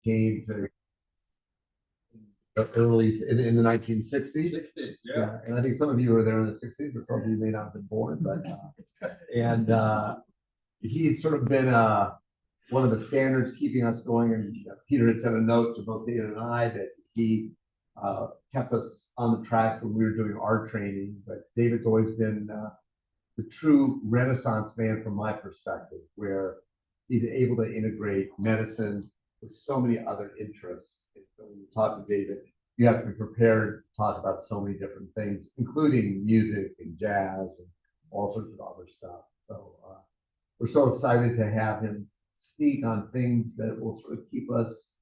came to the early in the 1960s. Yeah, and I think some of you were there in the 60s, but some of you may not have been born. But and he's sort of been one of the standards keeping us going. And Peter had sent a note to both David and I that he kept us on the tracks when we were doing our training. But David's always been the true Renaissance man from my perspective, where he's able to integrate medicine with so many other interests. And so when you talk to David, you have to be prepared to talk about so many different things, including music and jazz and all sorts of other stuff. So we're so excited to have him speak on things that will sort of keep us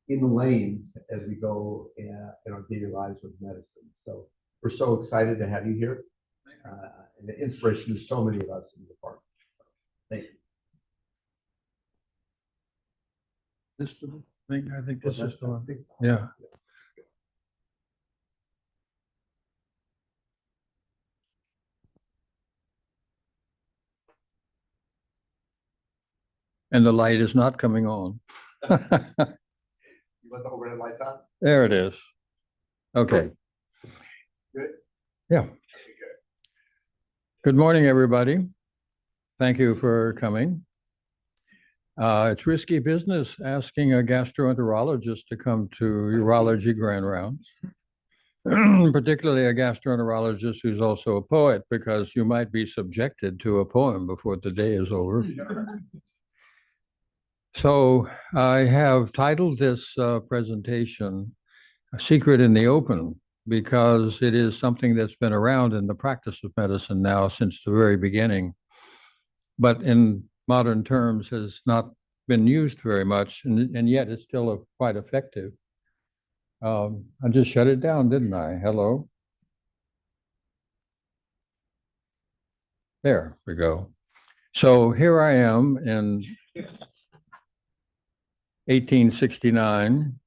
in the lanes as we go in our daily lives with medicine. So we're so excited to have you here. And the inspiration to so many of us in the department. So, thank you. This thing, I think this is the one. Yeah. And the light is not coming on. You want the overhead lights on? There it is. Okay. Good. Yeah. Good morning, everybody. Thank you for coming. It's risky business asking a gastroenterologist to come to urology grand rounds, particularly a gastroenterologist who's also a poet, because you might be subjected to a poem before the day is over. So I have titled this presentation "A Secret in the Open," because it is something that's been around in the practice of medicine now since the very beginning, but in modern terms has not been used very much, and yet it's still quite effective. I just shut it down, didn't I? Hello? There we go. So here I am in 1869,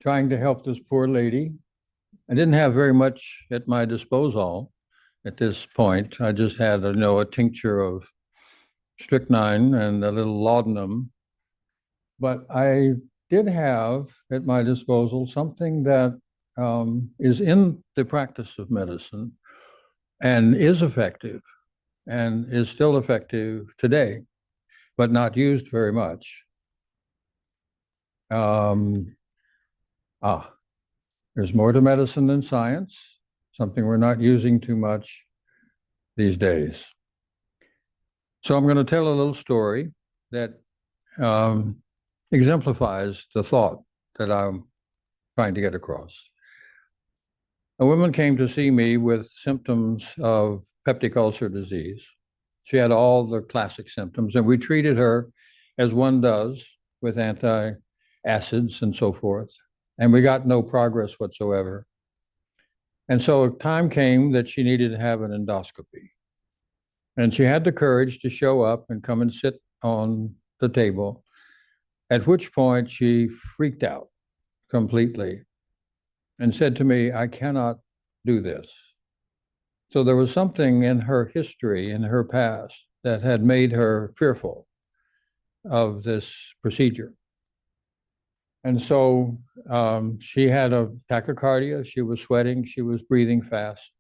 trying to help this poor lady. I didn't have very much at my disposal at this point. I just had, a tincture of strychnine and a little laudanum. But I did have at my disposal something that is in the practice of medicine and is effective and is still effective today, but not used very much. There's more to medicine than science, something we're not using too much these days. So I'm going to tell a little story that exemplifies the thought that I'm trying to get across. A woman came to see me with symptoms of peptic ulcer disease. She had all the classic symptoms, and we treated her as one does with antacids and so forth, and we got no progress whatsoever. And so a time came that she needed to have an endoscopy. And she had the courage to show up and come and sit on the table, at which point she freaked out completely and said to me, "I cannot do this." So there was something in her history, in her past, that had made her fearful of this procedure. And so she had a tachycardia, she was sweating, she was breathing fast.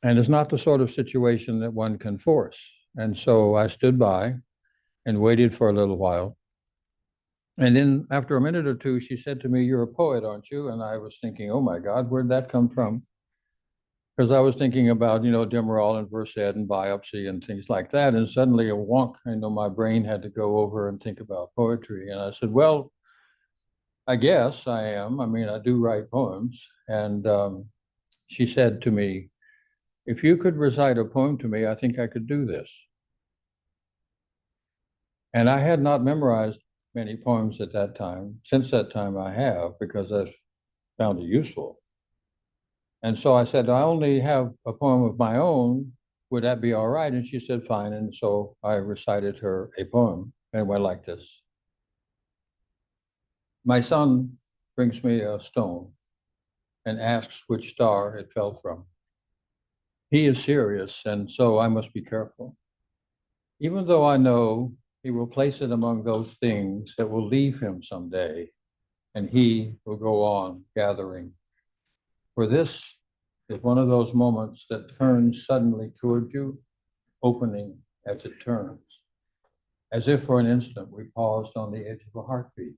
And it's not the sort of situation that one can force. And so I stood by and waited for a little while. And then after a minute or two, she said to me, "You're a poet, aren't you?" And I was thinking, oh my God, where'd that come from? Because I was thinking about, Demerol and Versed and biopsy and things like that. And suddenly a wonk, my brain had to go over and think about poetry. And I said, well, I guess I am. I do write poems. And she said to me, "If you could recite a poem to me, I think I could do this." And I had not memorized many poems at that time. Since that time I have, because I've found it useful. And so I said, "I only have a poem of my own. Would that be all right?" And she said, "Fine." And so I recited her a poem, and it went like this. My son brings me a stone and asks which star it fell from. He is serious, and so I must be careful. Even though I know he will place it among those things that will leave him someday, and he will go on gathering. For this is one of those moments that turns suddenly toward you, opening as it turns, as if for an instant we paused on the edge of a heartbeat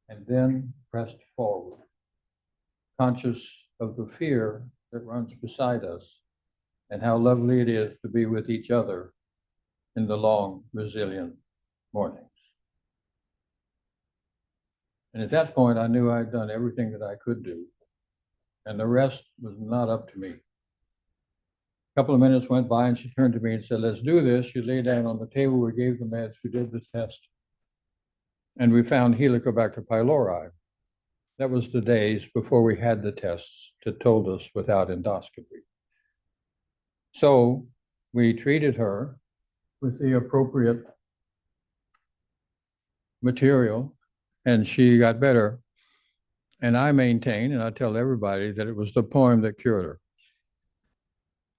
and then pressed forward, conscious of the fear that runs beside us and how lovely it is to be with each other in the long, resilient mornings. And at that point, I knew I'd done everything that I could do, and the rest was not up to me. A couple of minutes went by, and she turned to me and said, "Let's do this." She lay down on the table. We gave the meds. We did the test, and we found Helicobacter pylori. That was the days before we had the tests that told us without endoscopy. So we treated her with the appropriate material, and she got better. And I maintain, and I tell everybody, that it was the poem that cured her,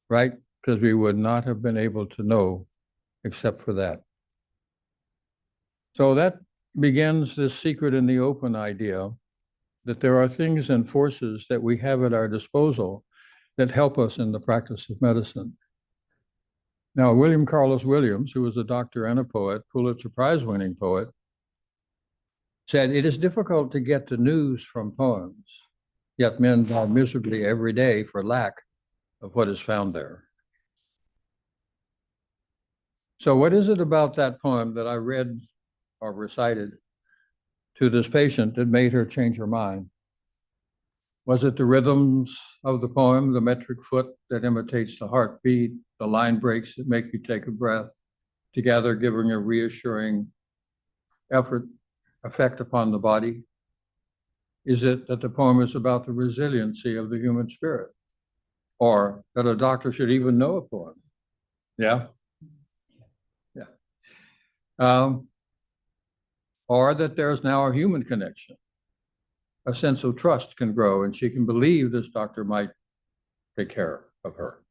right? Because we would not have been able to know except for that. So that begins this secret in the open idea that there are things and forces that we have at our disposal that help us in the practice of medicine. Now, William Carlos Williams, who was a doctor and a poet, Pulitzer Prize-winning poet, said, "It is difficult to get the news from poems, yet men die miserably every day for lack of what is found there." So what is it about that poem that I read or recited to this patient that made her change her mind? Was it the rhythms of the poem, the metric foot that imitates the heartbeat, the line breaks that make you take a breath, together giving a reassuring effect upon the body? Is it that the poem is about the resiliency of the human spirit? Or that a doctor should even know a poem? Yeah? Yeah. Or that there's now a human connection. A sense of trust can grow, and she can believe this doctor might take care of her.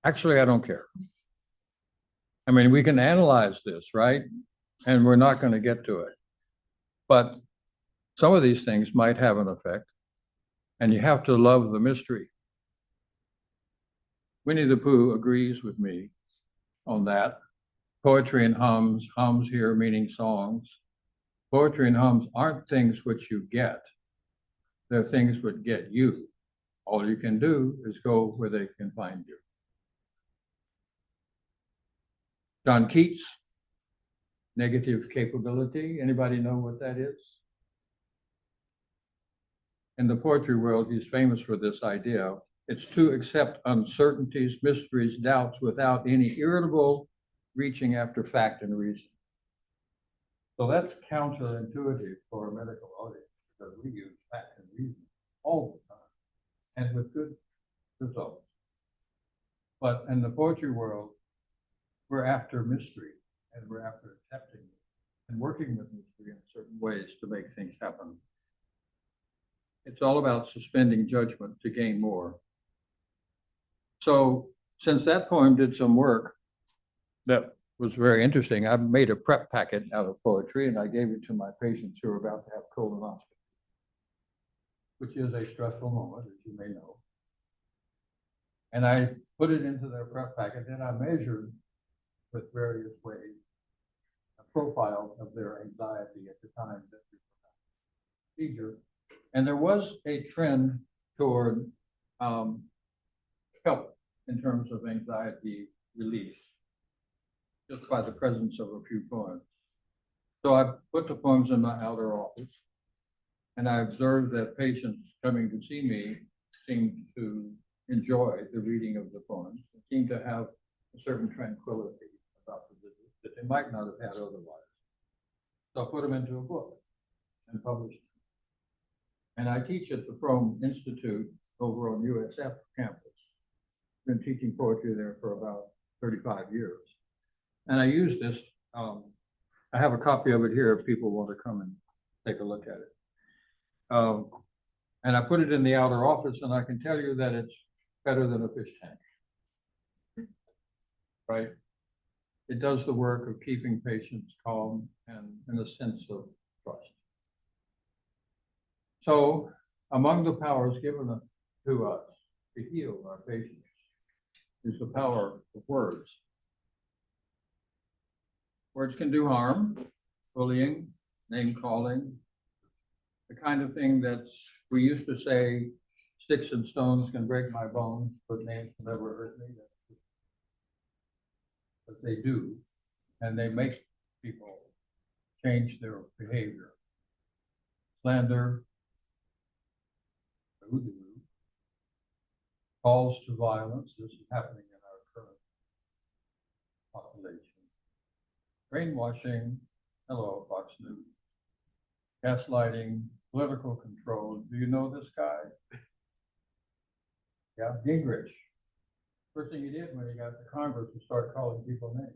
Actually, I don't care. I mean, we can analyze this, right? And we're not going to get to it. But some of these things might have an effect, and you have to love the mystery. Winnie the Pooh agrees with me on that. Poetry and hums here meaning songs. Poetry and hums aren't things which you get. They're things which get you. All you can do is go where they can find you. John Keats, negative capability. Anybody know what that is? In the poetry world, he's famous for this idea. It's to accept uncertainties, mysteries, doubts without any irritable reaching after fact and reason. So that's counterintuitive for a medical audience because we use fact and reason all the time and with good results. But in the poetry world, we're after mystery and we're after accepting it and working with mystery in certain ways to make things happen. It's all about suspending judgment to gain more. So since that poem did some work that was very interesting, I made a prep packet out of poetry and I gave it to my patients who are about to have colonoscopy, which is a stressful moment, as you may know. And I put it into their prep packet and I measured with various ways a profile of their anxiety at the time that we performed the procedure. And there was a trend toward help in terms of anxiety release, just by the presence of a few poems. So I put the poems in my outer office, and I observed that patients coming to see me seemed to enjoy the reading of the poems, and seemed to have a certain tranquility about the visit that they might not have had otherwise. So I put them into a book and published them. And I teach at the Frome Institute over on USF campus. Been teaching poetry there for about 35 years. And I use this, I have a copy of it here if people want to come and take a look at it. And I put it in the outer office, and I can tell you that it's better than a fish tank, right? it does the work of keeping patients calm and in a sense of trust. So among the powers given to us to heal our patients is the power of words. Words can do harm, bullying, name calling, the kind of thing that we used to say, sticks and stones can break my bones, but names can never hurt me. But they do, and they make people change their behavior. Slander, calls to violence. This is happening in our current population. Brainwashing, hello, Fox News. Gaslighting, political control. Do you know this guy? Yeah, Gingrich. First thing he did when he got to Congress was start calling people names.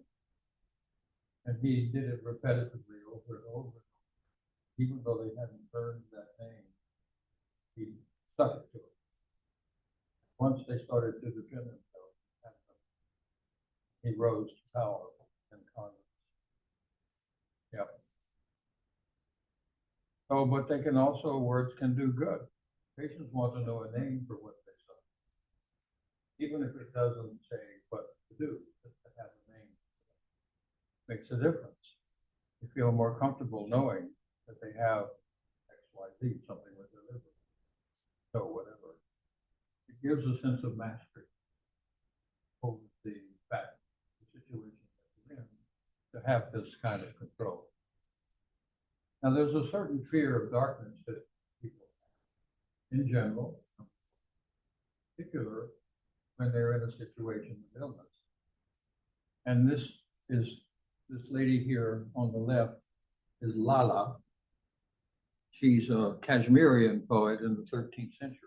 And he did it repetitively over and over. Even though they hadn't earned that name, he stuck it to it. Once they started to defend themselves, he rose to power in Congress. Yep. Oh, but they can also, words can do good. Patients want to know a name for what they say. Even if it doesn't say what to do, just to have a name makes a difference. You feel more comfortable knowing that they have X, Y, Z, something with their liver. So whatever. It gives a sense of mastery over the fact, the situation that you're in, to have this kind of control. Now, there's a certain fear of darkness that people have in general, in particular when they're in a situation of illness. And this lady here on the left is Lala. She's a Kashmirian poet in the 13th century.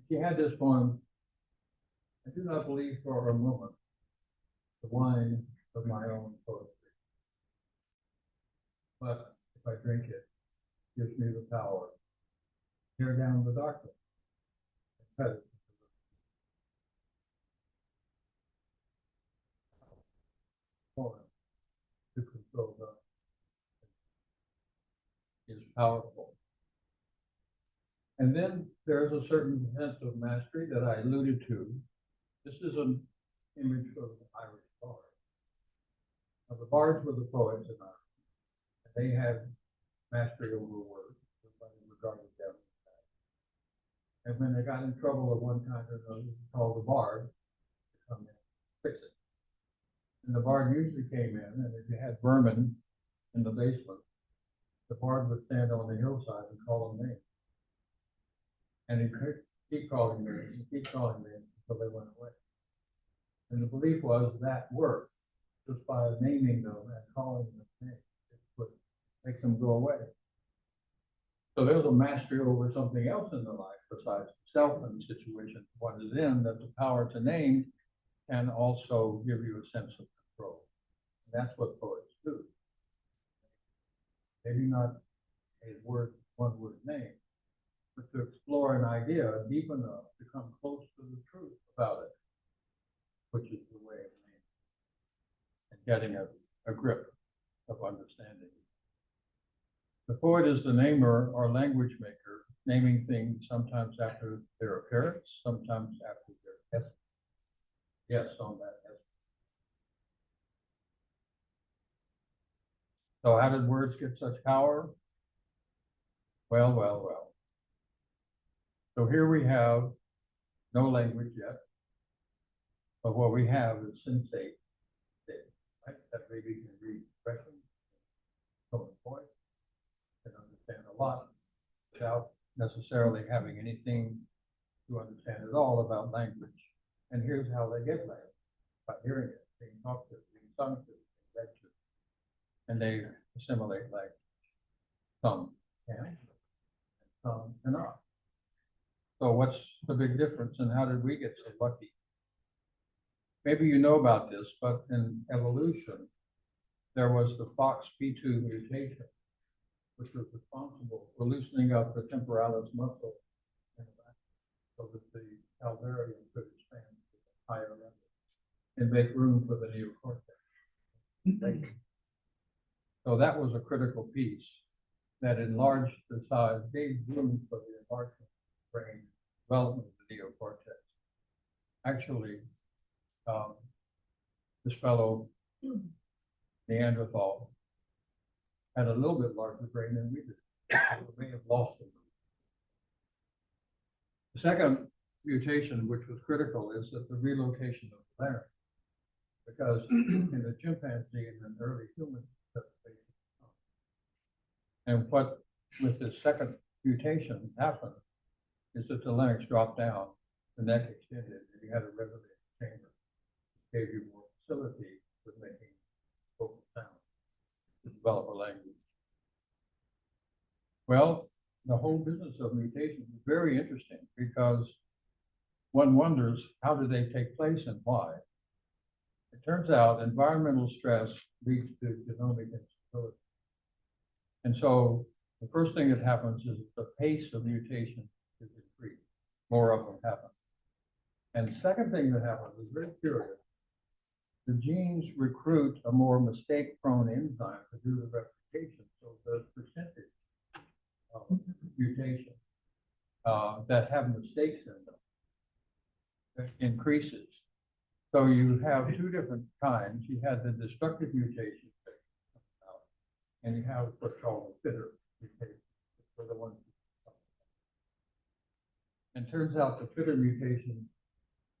She had this poem, I do not believe for a moment the wine of my own poetry, but if I drink it, it gives me the power to tear down the darkness and cut it. To control darkness is powerful. And then there's a certain sense of mastery that I alluded to. This is an image of the Irish bard. Now, the bards were the poets in Ireland. And they had mastery over words. Everybody regarded them as that. And when they got in trouble of one kind or another, they called the bard to come in and fix it. And the bard usually came in, and if you had vermin in the basement, the bard would stand on the hillside and call them names. And he could keep calling names and keep calling names until they went away. And the belief was that worked just by naming them and calling them names. It would make them go away. So there's a mastery over something else in the life besides self and the situation one is in, that the power to name can also give you a sense of control. And that's what poets do. Maybe not a word, one word name, but to explore an idea deep enough to come close to the truth about it, which is the way of naming and getting a grip of understanding. The poet is the namer or language maker, naming things sometimes after their appearance, sometimes after their essence. Yes, on that essence. So how did words get such power? Well, well, well. So here we have no language yet, but what we have is sensate, right? That baby can read expressions, tone of voice, can understand a lot without necessarily having anything to understand at all about language. And here's how they get language: by hearing it, being talked to, being sung to, being read to, and they assimilate language. Some can, and some cannot. So what's the big difference, and how did we get so lucky? Maybe you know about this, but in evolution, there was the FOXP2 mutation, which was responsible for loosening up the temporalis muscle in the back so that the alveolus could expand to a higher level and make room for the neocortex. So that was a critical piece that enlarged the size, gave room for the enlargement of the brain, development of the neocortex. Actually, this fellow, Neanderthal, had a little bit larger brain than we did. We may have lost him. The second mutation, which was critical, is that the relocation of the larynx, because in the chimpanzee and an early human, and what with the second mutation happened is that the larynx dropped down, the neck extended, and you had a resonant chamber, gave you more facility with making vocal sound to develop a language. Well, the whole business of mutation is very interesting because one wonders how do they take place and why. It turns out environmental stress leads to genomic instability. And so the first thing that happens is the pace of mutation is increased. More of them happen. And the second thing that happens is very curious. The genes recruit a more mistake-prone enzyme to do the replication. So the percentage of mutation that have mistakes in them increases. So you have two different kinds. You had the destructive mutation and you have what's called the fitter mutation for the ones. And turns out the fitter mutations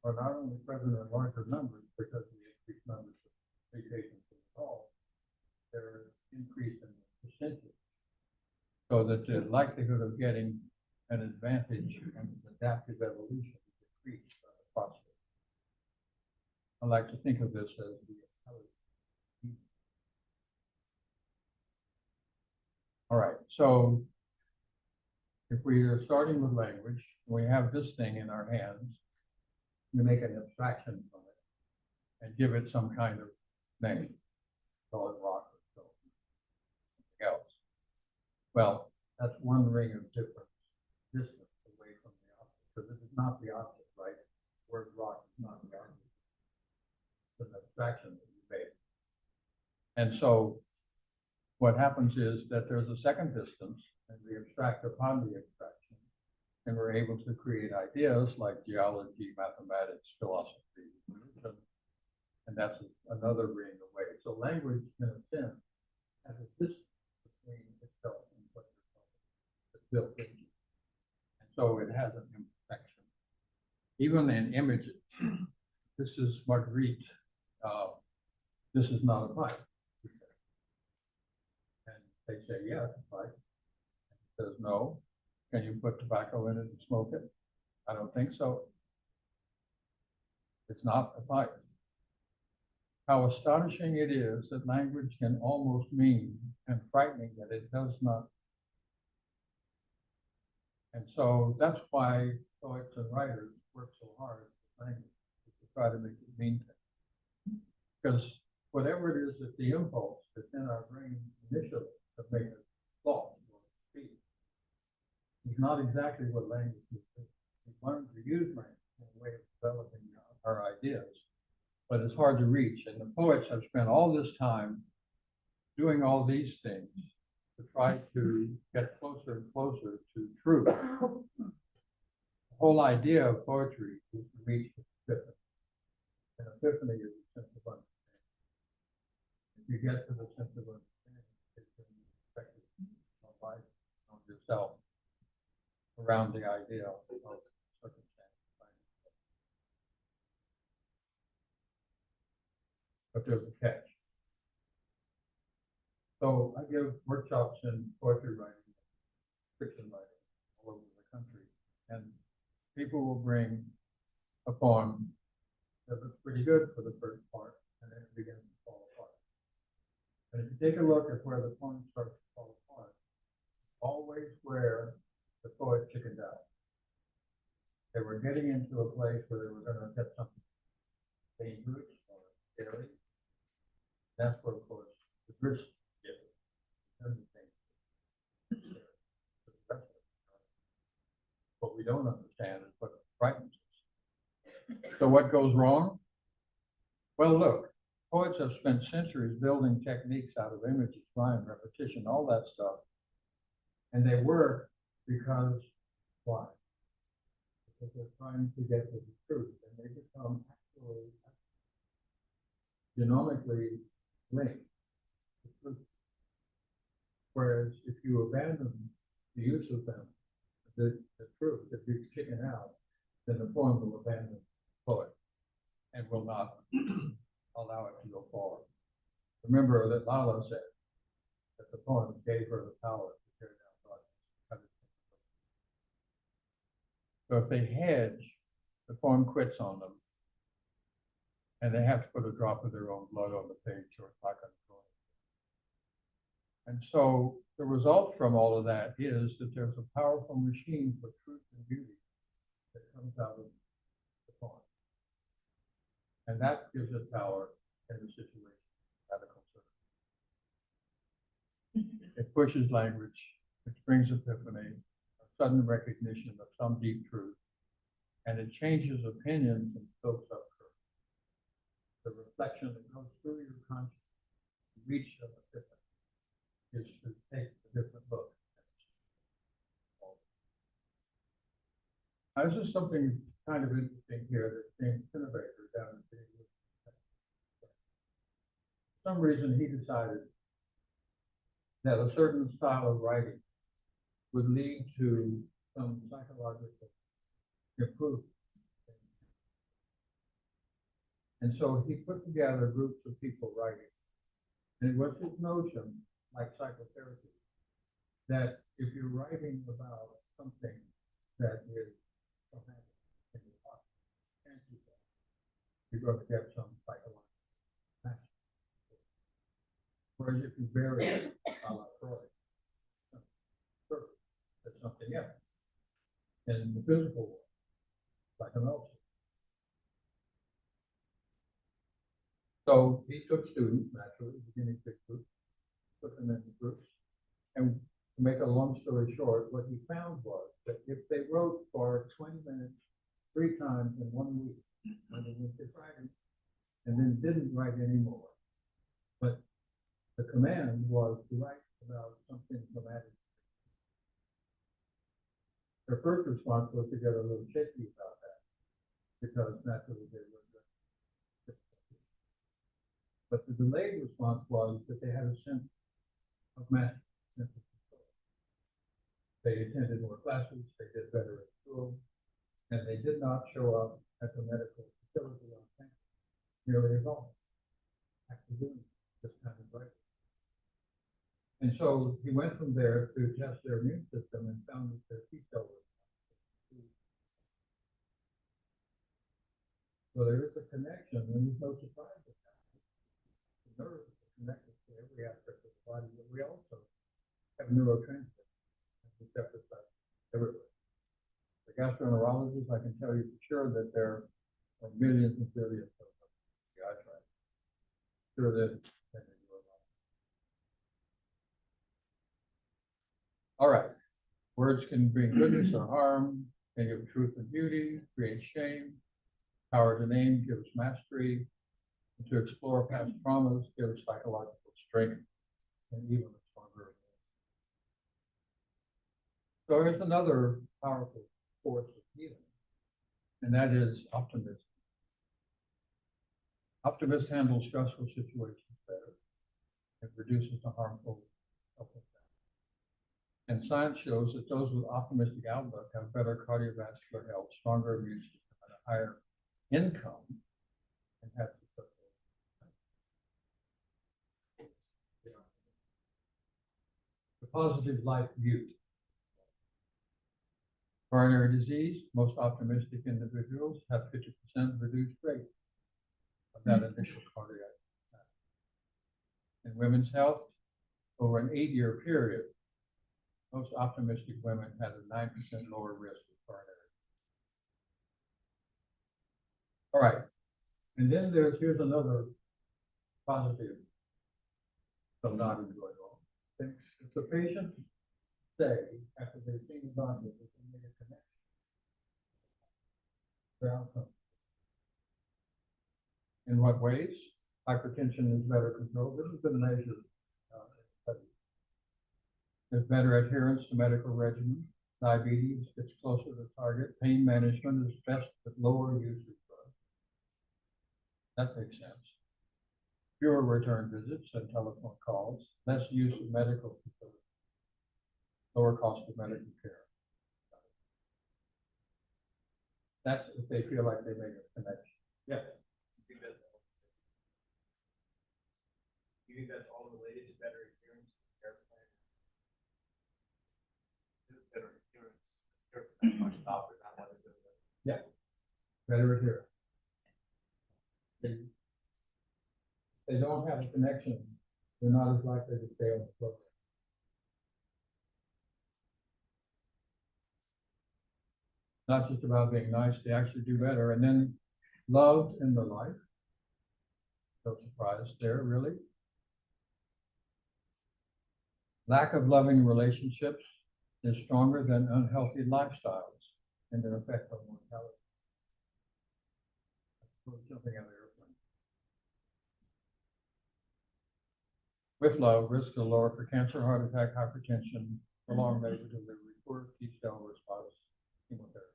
are not only present in larger numbers because of the increased numbers of mutations involved, they're increased in the percentage. So that the likelihood of getting an advantage in adaptive evolution is decreased by the process. I like to think of this as the intelligence. All right, so if we are starting with language, we have this thing in our hands, we make an abstraction from it and give it some kind of name, call it rock or something else. Well, that's one ring of difference, distance away from the object, because it is not the object, right? The word rock is not the object. It's an abstraction that you made. And so what happens is that there's a second distance, and we abstract upon the abstraction, and we're able to create ideas like geology, mathematics, philosophy, religion, and that's another ring away. So language, in a sense, has a distance between itself and what it's built into. And so it has an imperfection. Even in images, this is Marguerite. This is not a pipe. And they say, yeah, it's a pipe. And he says, no. Can you put tobacco in it and smoke it? I don't think so. It's not a pipe. How astonishing it is that language can almost mean, and frightening that it does not. And so that's why poets and writers work so hard with language, to try to make it mean things. Because whatever it is that the impulse that's in our brain initially to make a thought or speak is not exactly what language is. We learn to use language in a way of developing our ideas, but it's hard to reach. And the poets have spent all this time doing all these things to try to get closer and closer to truth. The whole idea of poetry is to reach epiphany. And epiphany is a sense of understanding. If you get to the sense of understanding, it can be effective on life, on yourself, around the idea of circumstance. But there's a catch. So I give workshops in poetry writing, fiction writing all over the country, and people will bring a poem that looks pretty good for the first part, and then it begins to fall apart. And if you take a look at where the poem starts to fall apart, always where the poet chickened out. They were getting into a place where they were going to get something dangerous or scary. That's where, of course, the risk is. What we don't understand is what frightens us. So what goes wrong? Well, look, Poets have spent centuries building techniques out of images, rhyme, repetition, all that stuff. And they work because, why? Because they're trying to get to the truth, and they become actually genomically linked to truth. Whereas if you abandon the use of them, the truth, if you kick it out, then the poem will abandon the poet and will not allow it to go forward. Remember that Lala said that the poem gave her the power to tear down God. So if they hedge, the poem quits on them, and they have to put a drop of their own blood on the page, or it's not going to go. And so the result from all of that is that there's a powerful machine for truth and beauty that comes out of the poem. And that gives it power in the situation of radical service. It pushes language, which brings epiphany, a sudden recognition of some deep truth, and it changes opinions and stokes up truth. The reflection that goes through your conscience to reach an epiphany is to take a different look. Now, this is something kind of interesting here that James Cinnabaker down in the for some reason he decided that a certain style of writing would lead to some psychological improvement. And so he put together groups of people writing. And it was his notion, like psychotherapy, that if you're writing about something that is traumatic in your heart, you're going to get some psychological action. Whereas if you bury it, a la Freud, that's something else. And in the physical world, like an ulcer. So he took students, naturally, beginning big groups, put them into groups. And to make a long story short, what he found was that if they wrote for 20 minutes, 3 times in 1 week, when they went to writing, and then didn't write anymore, but the command was to write about something traumatic. Their first response was to get a little shaky about that, because naturally they were. But the delayed response was that they had a sense of mastery, sense of control. They attended more classes, they did better at school, and they did not show up at the medical facility on campus nearly as often after doing this kind of writing. And so he went from there to test their immune system and found that their T cell was. So there is a connection, and there's no surprise with that. The nerves are connected to every aspect of the body, but we also have neurotransmitters and receptors everywhere. The gastroenterologist, I can tell you for sure that there are millions and billions of them. Yeah, I tried. Sure that. All right. Words can bring goodness or harm, can give truth and beauty, create shame. Power to name gives mastery. And to explore past traumas gives psychological strength and even a stronger. So here's another powerful force of healing, and that is optimism. Optimists handle stressful situations better. It reduces the harmful effects. And science shows that those with optimistic outlook have better cardiovascular health, stronger immune system, and a higher income, and have successful. The positive life view. Coronary disease, most optimistic individuals have 50% reduced rate of that initial cardiac attack. In women's health, over an 8-year period, most optimistic women had a 9% lower risk of coronary. All right, and then here's another positive, so not enjoyable. If the patient say after they've seen the doctor that they made a connection, their outcome. In what ways? Hypertension is better controlled. This has been measured. There's better adherence to medical regimen. Diabetes gets closer to target. Pain management is best with lower use of drugs. That makes sense. Fewer return visits and telephone calls. Less use of medical facilities. Lower cost of medical care. That's if they feel like they made a connection. Yeah. You think that's all related to better adherence to care plan? Better adherence to care plan, much doctor not having to do that. Yeah. Better adherence. They don't have a connection, they're not as likely to stay on the program. Not just about being nice, they actually do better. And then love in the life. No surprise there, really. Lack of loving relationships is stronger than unhealthy lifestyles and their effect on mortality. Jumping out of the airplane. With love, risks are lower for cancer, heart attack, hypertension, prolonged medical delivery, poor T-cell response, chemotherapy.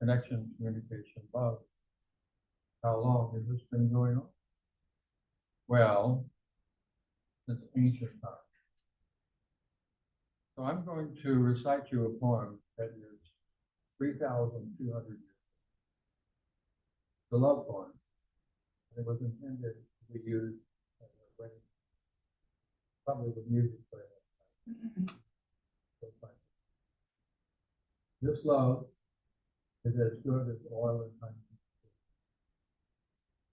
Connection, communication, love. How long has this been going on? Well, since ancient times. So I'm going to recite you a poem that is 3,200 years. The love poem. It was intended to be used as a wedding, probably with music playing. This love is as good as oil and honey,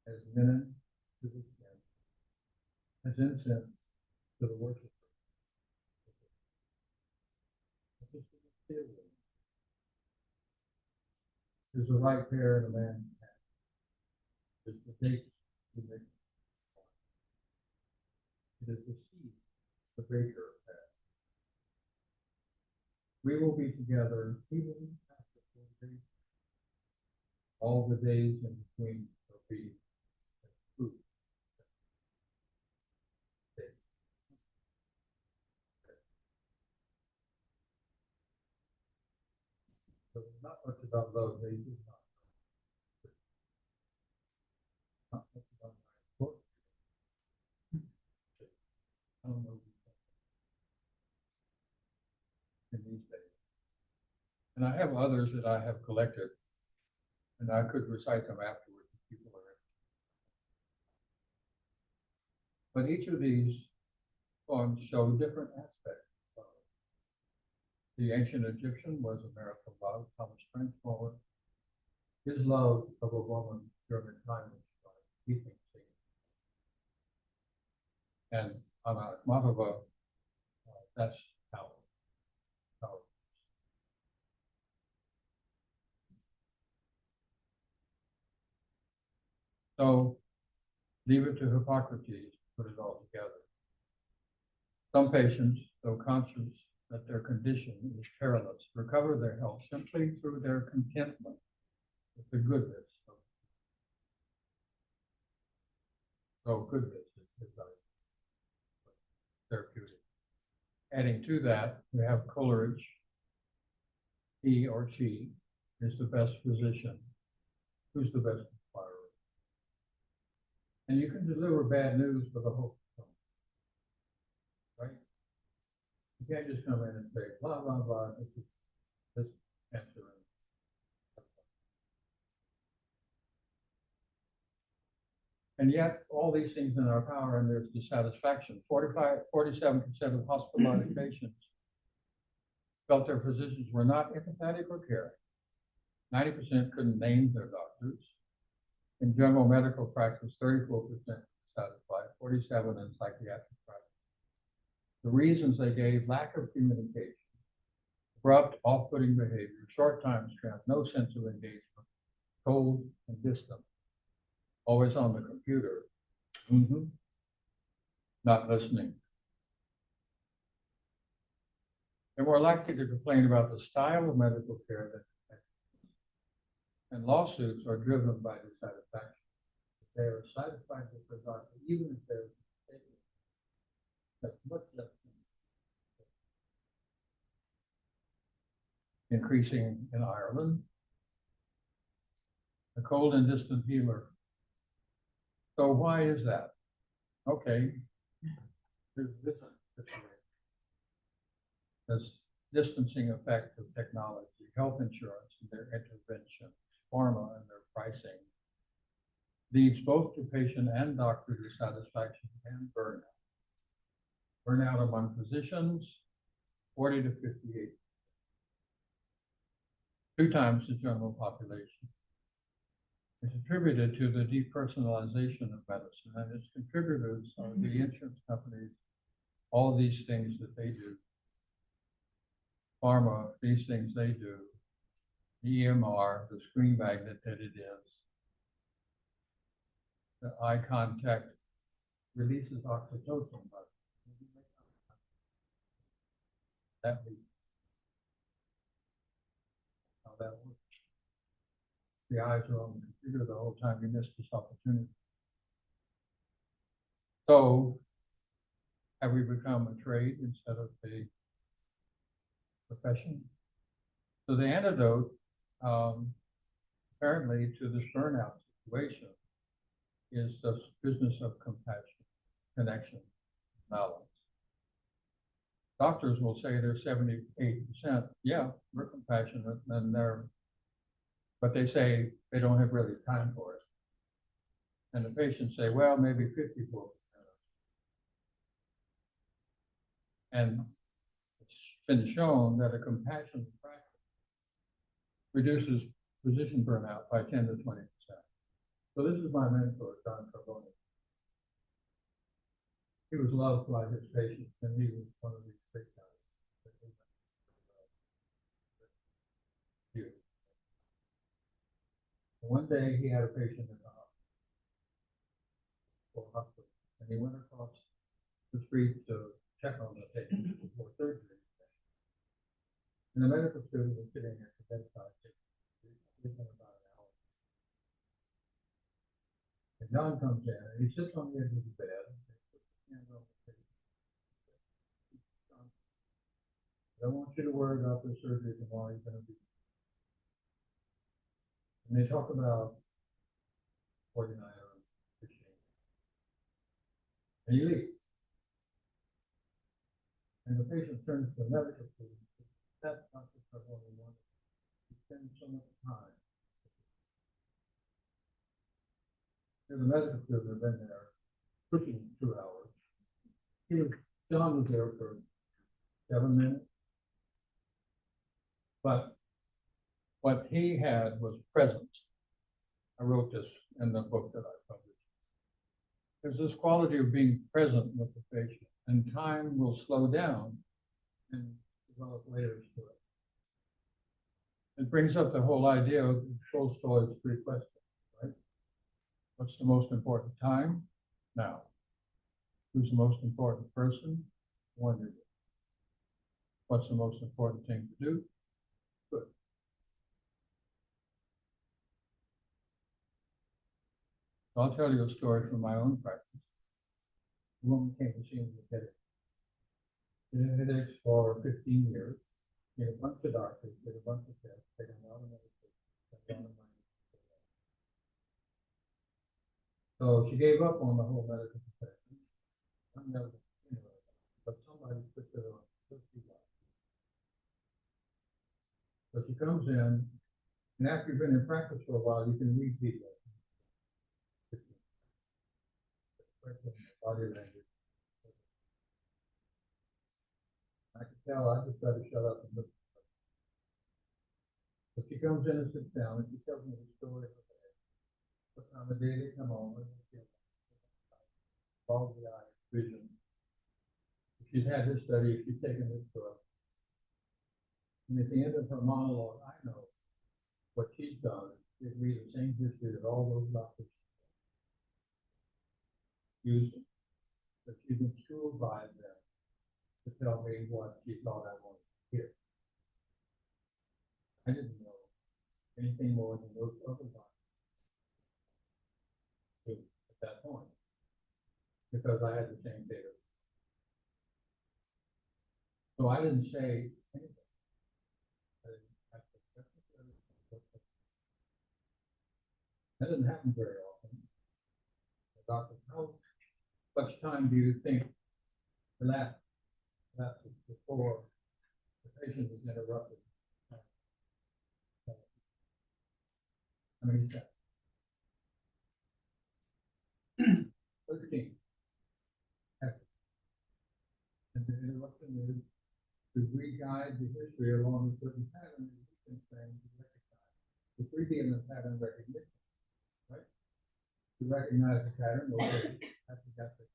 as linen to the skin, as incense to the worshiper. There's a right pair in a man's hand. There's the date to make it is the seed, the baker of that. We will be together even after 4 days. All the days in between will be fruit. So not much about love, they do not much about my book. I don't know in these days. And I have others that I have collected, and I could recite them afterwards if people are interested. But each of these poems show different aspects of love. The ancient Egyptian was a miracle love, Thomas Transformer. His love of a woman during a time of strife, he thinks and on a Mahava, that's how. So leave it to Hippocrates to put it all together. Some patients, though conscious that their condition is perilous, recover their health simply through their contentment with the goodness of goodness is therapeutic. Adding to that, we have Coleridge. He or she is the best physician. Who's the best inspirer? And you can deliver bad news with a hope, right? You can't just come in and say, blah, blah, blah, this cancer. And yet, all these things in our power, and there's dissatisfaction. 47% of hospitalized patients felt their physicians were not empathetic or caring. 90% couldn't name their doctors. In general medical practice, 34% satisfied, 47% in psychiatric practice. The reasons they gave: lack of communication, abrupt, off-putting behavior, short time strength, no sense of engagement, cold and distant, always on the computer, not listening. They're more likely to complain about the style of medical care and lawsuits are driven by dissatisfaction. they are satisfied with their doctor, even if they're mistaken. That's much less increasing in Ireland. A cold and distant healer. So why is that? Okay. There's this distancing effect of technology, health insurance and their intervention, pharma and their pricing leads both to patient and doctor dissatisfaction and burnout. Burnout among physicians, 40 to 58. 2 times the general population. It's attributed to the depersonalization of medicine, and its contributors are the insurance companies, all these things that they do. Pharma, these things they do. The EMR, the screen magnet that it is. The eye contact releases oxytocin, but that leads. How that works. The eyes are on the computer the whole time, you miss this opportunity. So have we become a trade instead of a profession? So the antidote, apparently, to this burnout situation is the business of compassion, connection, balance. Doctors will say they're 78%. Yeah, we're compassionate, and but they say they don't have really time for it. And the patients say, well, maybe 54%. And it's been shown that a compassionate practice reduces physician burnout by 10 to 20%. So this is my mentor, John Carboni. He was loved by his patients, and he was one of these big guys. One day he had a patient in the hospital, and he went across the street to check on the patient before surgery. And the medical student was sitting at the bedside, within about an hour. And John comes in, and he sits on the edge of the bed, and puts his hand on the patient. I don't want you to worry about the surgery tomorrow. You're going to be. And they talk about 49 hours. And you leave. And the patient turns to the medical student and says, that's not the trouble we want. You spend so much time. And the medical student had been there pushing 2 hours. John was there for 7 minutes. But what he had was presence. I wrote this in the book that I published. There's this quality of being present with the patient, and time will slow down and develop layers to it. It brings up the whole idea of Tolstoy's 3 questions, right? What's the most important time? Now. Who's the most important person? Wonderful. What's the most important thing to do? Good. I'll tell you a story from my own practice. A woman came to see me with headaches. She had headaches for 15 years. She had a bunch of doctors, did a bunch of tests, taken a lot of medication. So she gave up on the whole medical profession. But somebody put it on. So she comes in, and after you've been in practice for a while, you can read people. Body language. I can tell I just try to shut up and look. But she comes in and sits down and she tells me the story of her day. But on the day they come home, all the eye vision. If she's had this study, if she's taken this drug. And at the end of her monologue, I know what she's done is read the same history that all those doctors used. But she's been schooled by them to tell me what she thought I wanted to hear. I didn't know anything more than those other doctors. that point. Because I had the same data. So I didn't say anything. I said, that doesn't happen very often. The doctor, how much time do you think elapsed before the patient was interrupted? I mean, 13. And the interruption is to re-guide the history along a certain pattern that you can train to recognize. The 3D in the pattern recognition, right? To recognize the pattern, okay, that's it.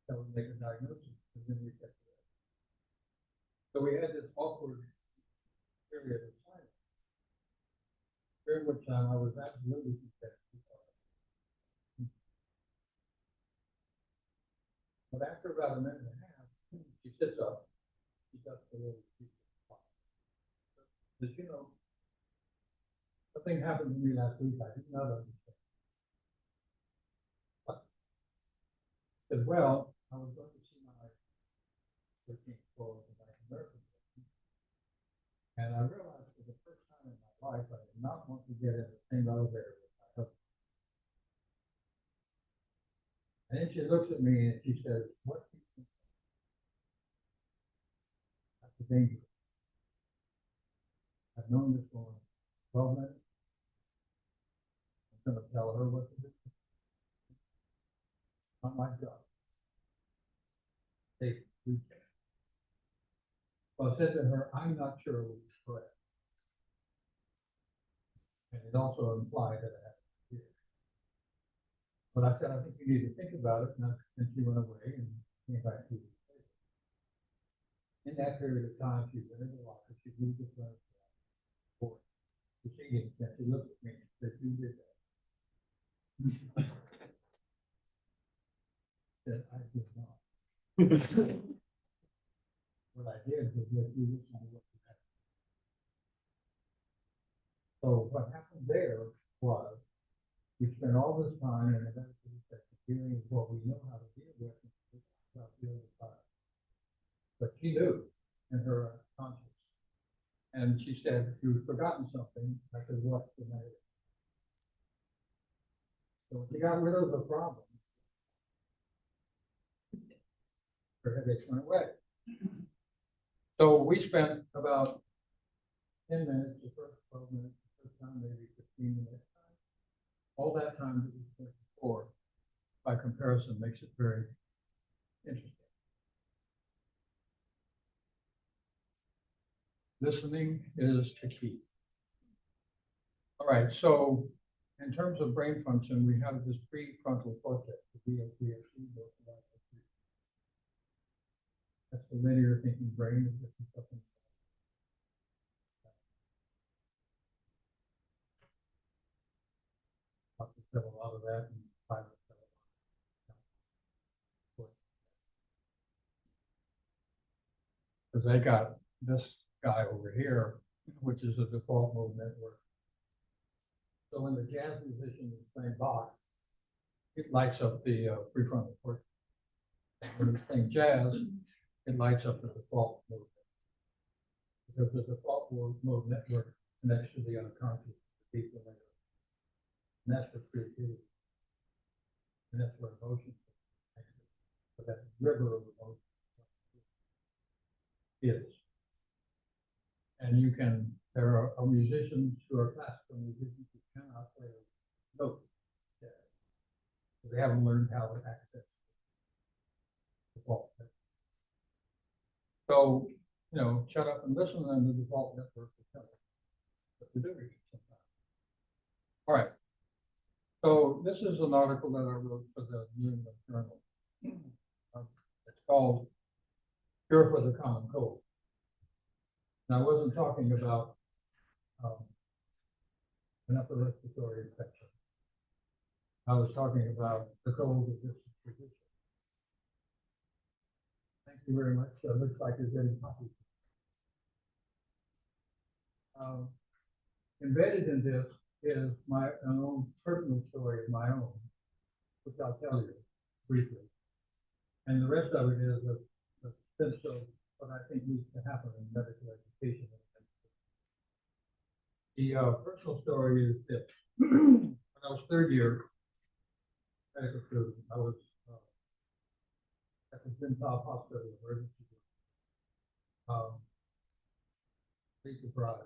That would make a diagnosis, and then we get to that. So we had this awkward period of silence, during which time I was absolutely content. But after about a minute and a half, she sits up, she does the little piece of pop. Says, you know, something happened to me last week, I did not understand. But, said, well, I was going to see my 13th floor of the Bank of America. And I realized for the first time in my life, I did not want to get in the same elevator with my husband. And then she looks at me and she says, what do you think? That's dangerous. I've known this for 12 minutes. I'm going to tell her what to do. Not my job. They do that. So I said to her, I'm not sure it was correct. And it also implied that I had to hear. But I said, I think you need to think about it. And she went away and came back to me. In that period of time, she's been in the locker. She moved the furniture for the singing. And she looked at me and said, you did that. Said, I did not. What I did was let you listen to what you had. So what happened there was we spent all this time in a medical session dealing with what we know how to deal with about the other side. But she knew in her conscience. And she said, you've forgotten something. I said, what's the matter? So she got rid of the problem. Her headache went away. So we spent about 10 minutes, the first 12 minutes, the first time, maybe 15 minutes. All that time that we spent before, by comparison, makes it very interesting. Listening is the key. All right, so in terms of brain function, we have this prefrontal cortex, the VFC. That's the linear thinking brain. A lot of that in private. Because they got this guy over here, which is a default mode network. So when the jazz musician is playing Bach, it lights up the prefrontal cortex. When he's playing jazz, it lights up the default mode. Because the default mode network connects to the unconscious, the deeper layer. And that's for creativity. And that's where emotion is. So that river of emotion is. And you can, there are musicians who are classical musicians who cannot play a note. Yeah. So they haven't learned how to access the default network. So, you know, shut up and listen, and the default network will tell you what to do sometimes. All right. So this is an article that I wrote for the New England Journal. It's called Cure for the Common Cold. And I wasn't talking about an upper respiratory infection. I was talking about the cold of this position. Thank you very much. Looks like you're getting copies. Embedded in this is my own personal story of my own, which I'll tell you briefly. And the rest of it is a sense of what I think needs to happen in medical education. The personal story is this. When I was third year medical student, I was at the Gentile Hospital emergency room. Pretty surprised,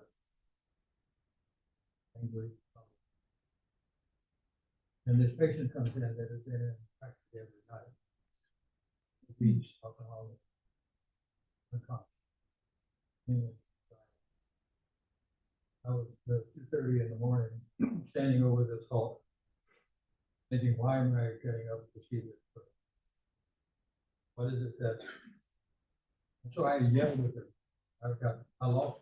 angry. And this patient comes in that has been in practically every night. Obese, alcoholic, unconscious. Anyway, I was 2:30 in the morning, standing over this hall, thinking, why am I getting up to see this person? What is it that? And so I yelled with her. I lost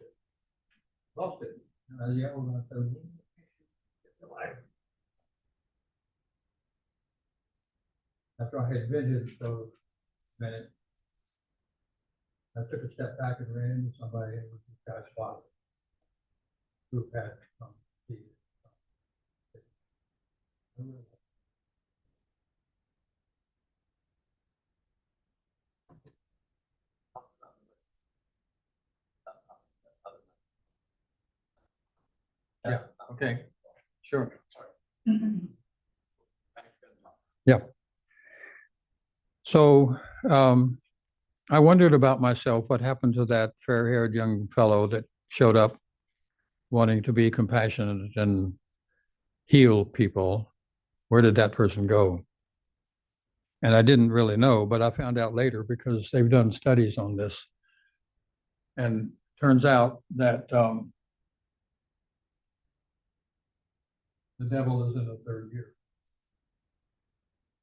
it. And I yelled and I said, get the life. After I had vented those minutes, I took a step back and ran into somebody, and it was this guy's father, who had some disease. Yeah, okay, sure. Yeah. So I wondered about myself, what happened to that fair-haired young fellow that showed up wanting to be compassionate and heal people. Where did that person go? And I didn't really know, but I found out later because they've done studies on this. And turns out that the devil is in the third year.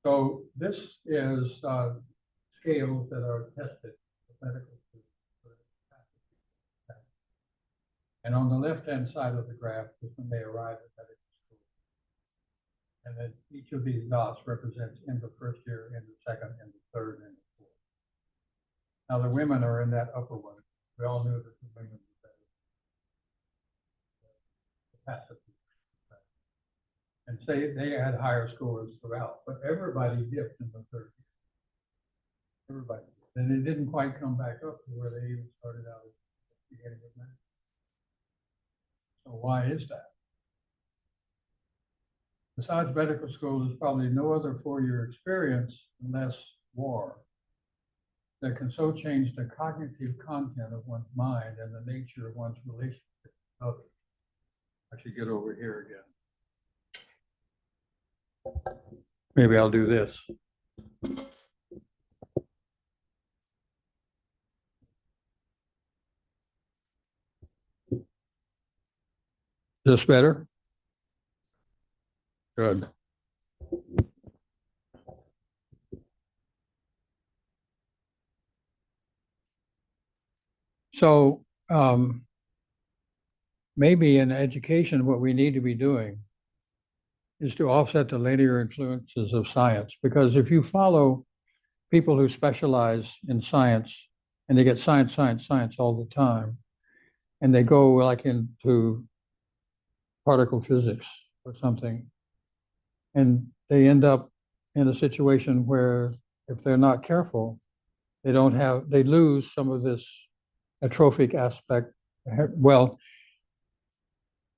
So this is scales that are tested for medical students. And on the left-hand side of the graph is when they arrive at medical school. And then each of these dots represents in the first year, in the second, in the third, and the fourth. Now the women are in that upper one. We all knew that the women were better. And say they had higher scores throughout, but everybody dipped in the third year. Everybody. And it didn't quite come back up to where they even started out at the beginning of May. So why is that? Besides medical school, there's probably no other four-year experience unless war that can so change the cognitive content of one's mind and the nature of one's relationship with others. I should get over here again. Maybe I'll do this. Is this better? Good. So maybe in education, what we need to be doing is to offset the linear influences of science. Because if you follow people who specialize in science and they get science all the time, and they go like into particle physics or something, and they end up in a situation where if they're not careful, they lose some of this atrophic aspect. Well,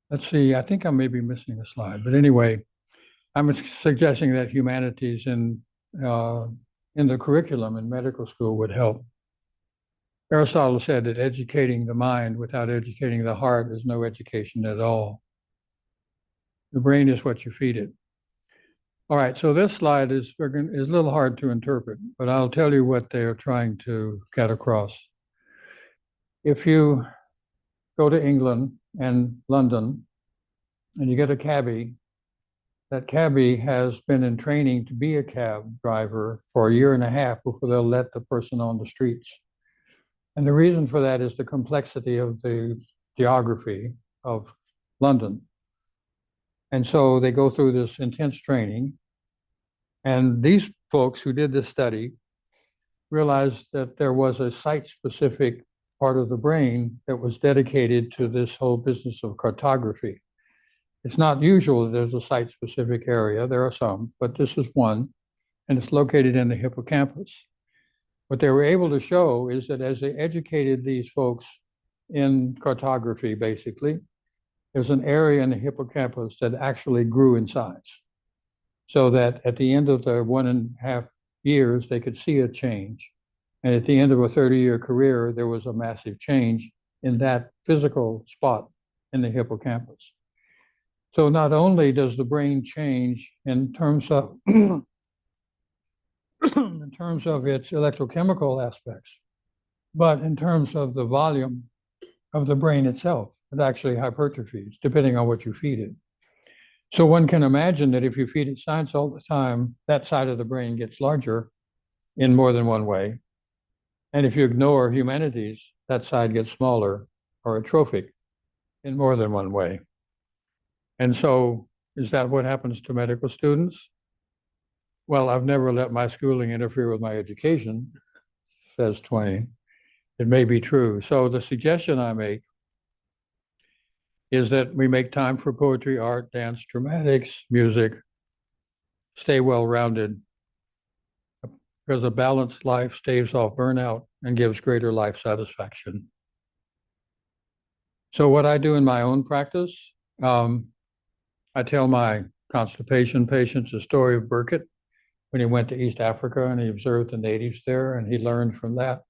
let's see, I think I may be missing a slide, but anyway, I'm suggesting that humanities in the curriculum in medical school would help. Aristotle said that educating the mind without educating the heart is no education at all. The brain is what you feed it. All right, so this slide is a little hard to interpret, but I'll tell you what they're trying to get across. If you go to England and London and you get a cabbie, that cabbie has been in training to be a cab driver for a year and a half before they'll let the person on the streets. And the reason for that is the complexity of the geography of London. And so they go through this intense training. And these folks who did this study realized that there was a site-specific part of the brain that was dedicated to this whole business of cartography. It's not usual that there's a site-specific area. There are some, but this is one, and it's located in the hippocampus. What they were able to show is that as they educated these folks in cartography, basically, there's an area in the hippocampus that actually grew in size. So that at the end of the 1.5 years, they could see a change. And at the end of a 30-year career, there was a massive change in that physical spot in the hippocampus. So not only does the brain change in terms of in terms of its electrochemical aspects, but in terms of the volume of the brain itself, it actually hypertrophies depending on what you feed it. So one can imagine that if you feed it science all the time, that side of the brain gets larger in more than one way. And if you ignore humanities, that side gets smaller or atrophic in more than one way. And so is that what happens to medical students? Well, I've never let my schooling interfere with my education, says Twain. It may be true. So the suggestion I make is that we make time for poetry, art, dance, dramatics, music, stay well-rounded, because a balanced life staves off burnout and gives greater life satisfaction. So what I do in my own practice, I tell my constipation patients the story of Burkitt when he went to East Africa and he observed the natives there, and he learned from that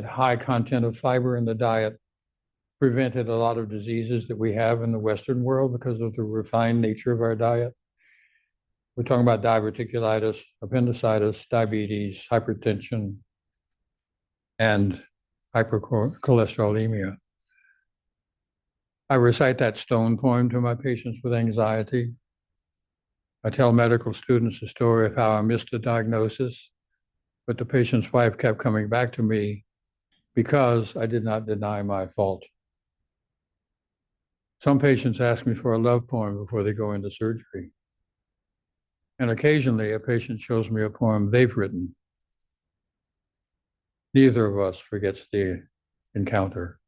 high content of fiber in the diet prevented a lot of diseases that we have in the Western world because of the refined nature of our diet. We're talking about diverticulitis, appendicitis, diabetes, hypertension, and hypercholesterolemia. I recite that stone poem to my patients with anxiety. I tell medical students the story of how I missed a diagnosis, but the patient's wife kept coming back to me because I did not deny my fault. Some patients ask me for a love poem before they go into surgery. And occasionally a patient shows me a poem they've written. Neither of us forgets the encounter.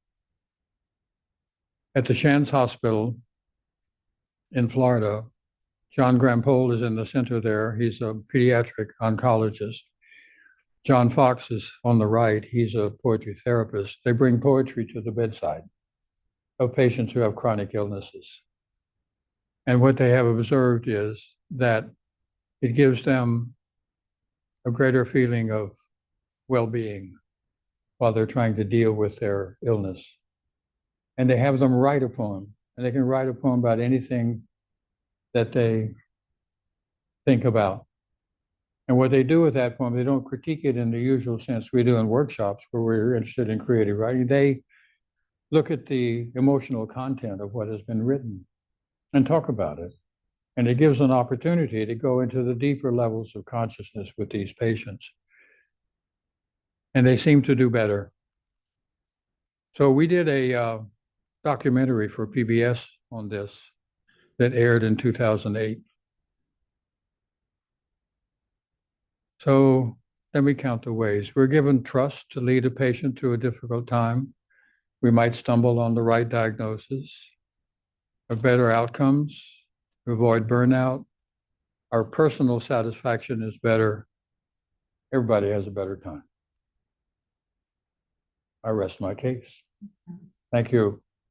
At the Shands Hospital in Florida, John Grampole is in the center there. He's a pediatric oncologist. John Fox is on the right. He's a poetry therapist. They bring poetry to the bedside of patients who have chronic illnesses. And what they have observed is that it gives them a greater feeling of well-being while they're trying to deal with their illness. And they have them write a poem, and they can write a poem about anything that they think about. And what they do with that poem, they don't critique it in the usual sense we do in workshops where we're interested in creative writing. They look at the emotional content of what has been written and talk about it. And it gives an opportunity to go into the deeper levels of consciousness with these patients. And they seem to do better. So we did a documentary for PBS on this that aired in 2008. So let me count the ways. We're given trust to lead a patient through a difficult time. We might stumble on the right diagnosis, have better outcomes, avoid burnout. Our personal satisfaction is better. Everybody has a better time. I rest my case. Thank you.